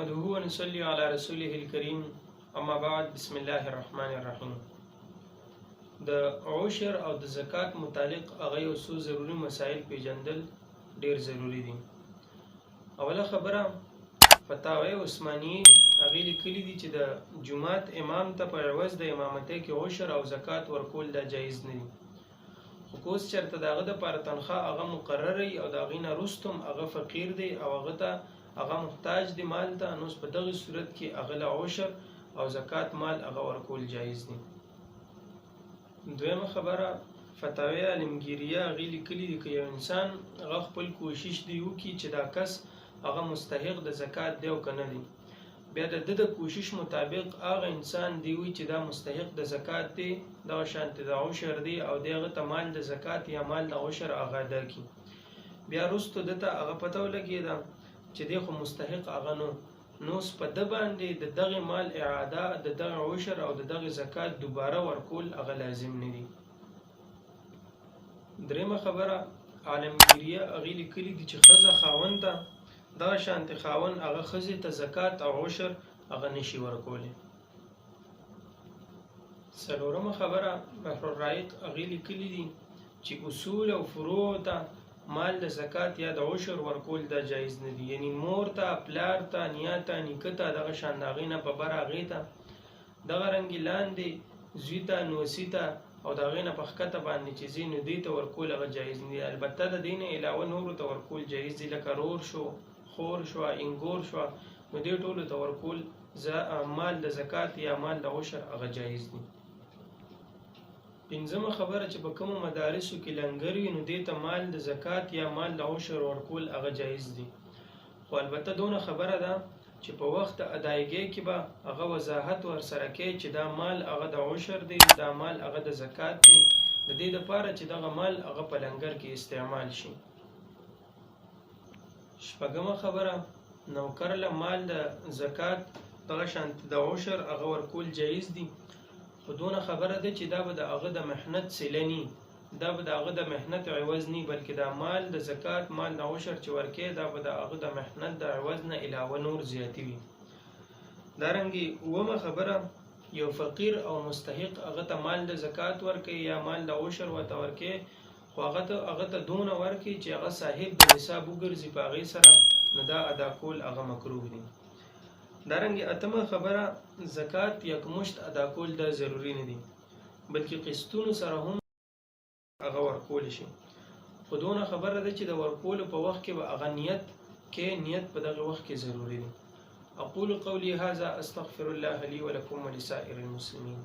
نحمده ونصلي على رسوله الكريم اما بعد بسم الله الرحمن الرحیم. د عشر او د زکات متعلق هغه یو څو ضروري مسائل پیژندل ډیر ضروری دي. اوله خبره فتاوی عثمانیه هغه لیکلي دي چې د جمعات امام ته په عوض د امامتۍ کې عشر او زکات ورکول دا جایز نه دي. خو کوس چرته دغه د لپاره تنخواه هغه مقرره او د هغې نه وروسته هغه فقیر دی او هغه ته هغه محتاج دی مال ته، نو په دغه صورت کې هغه له عشر او زکات مال هغه ورکول جایز دي. دویمه خبره فتاوی علمگیریه هغې لیکلي دي که یو انسان هغه خپل کوشش دی وکړي چې دا کس هغه مستحق د زکات دی او که نه دی، بیا د ده د کوشش مطابق هغه انسان دی وي چې دا مستحق د زکات دی، دغه شانتې د عشر دی او دی هغه ته مال د زکات یا مال د عشر هغه ادا کړي. بیا وروسته ده ته هغه پته ولګېده چې دی خو مستحق هغه نو په ده باندې د دغه مال اعاده د دغه عشر او د دغه زکات دوباره ورکول هغه لازم نه دي. درېیمه خبره عالمگیریه هغې لیکلي دي چې ښځه خاوند ته دغه شانتې خاوند هغه ښځې ته زکات او عشر هغه نشي ورکولی. څلورمه خبره بحر الرائق هغې لیکلي دي چې اصول او فروع ته مال د زکات یا د عشر ورکول دا جایز نه دي، یعنی مور ته، پلار ته، نیا ته، نیکه ته، دغه شان د هغې نه په بره هغې ته، دغه رنګې لاندې زوی ته، نوسي ته او د هغې نه په ښکته باندې چې ځي نو دې ته ورکول هغه جایز نه دي. البته د دې نه علاوه نورو ته ورکول جایز دي، لکه رور شو، خور شوه، انګور شوه، نو دې ټولو ته ورکول مال د زکات یا مال د عشر هغه جایز دي. پنځمه خبره چې په کومو مدارسو کې لنګر وي نو دې ته مال د زکات یا مال د عشر ورکول هغه جایز دي. خو البته دونه خبره ده چې په وخت ادایګۍ کې به هغه وضاحت ورسره کوي چې دا مال هغه د عشر دی، دا مال هغه د زکات دی، د دې دپاره چې دغه مال هغه په لنګر کې استعمال شي. شپږمه خبره نوکر له مال د زکات دغه شانتې د عشر هغه ورکول جایز دي، خو دونه خبره ده چې دا به د هغه د محنت صله ني، دا به د هغه د محنت عوض ني، بلکې دا مال د زکات مال د عشر چې ورکوي دا به د هغه د محنت د عوض نه علاوه نور زیاتي وي. دارنګې اوومه خبره یو فقیر او مستحق هغه ته مال د زکات ورکوي یا مال د عشر ورته ورکوي، خو هغه ته دونه ورکوي چې هغه صاحب د نصاب وګرځي په هغې سره، نو دا ادا کول هغه مکروه دي. دارنګې اتمه خبره زکات یکمشت ادا کول دا ضروري نه دي، بلکې قسطونو سره هم هغه ورکول شي. خو دونه خبره ده چې د ورکولو په وخت کې به هغه نیت په دغه وخت کې ضروري دي. اقول قولي هذا استغفر الله لي ولكم ولسائر المسلمين.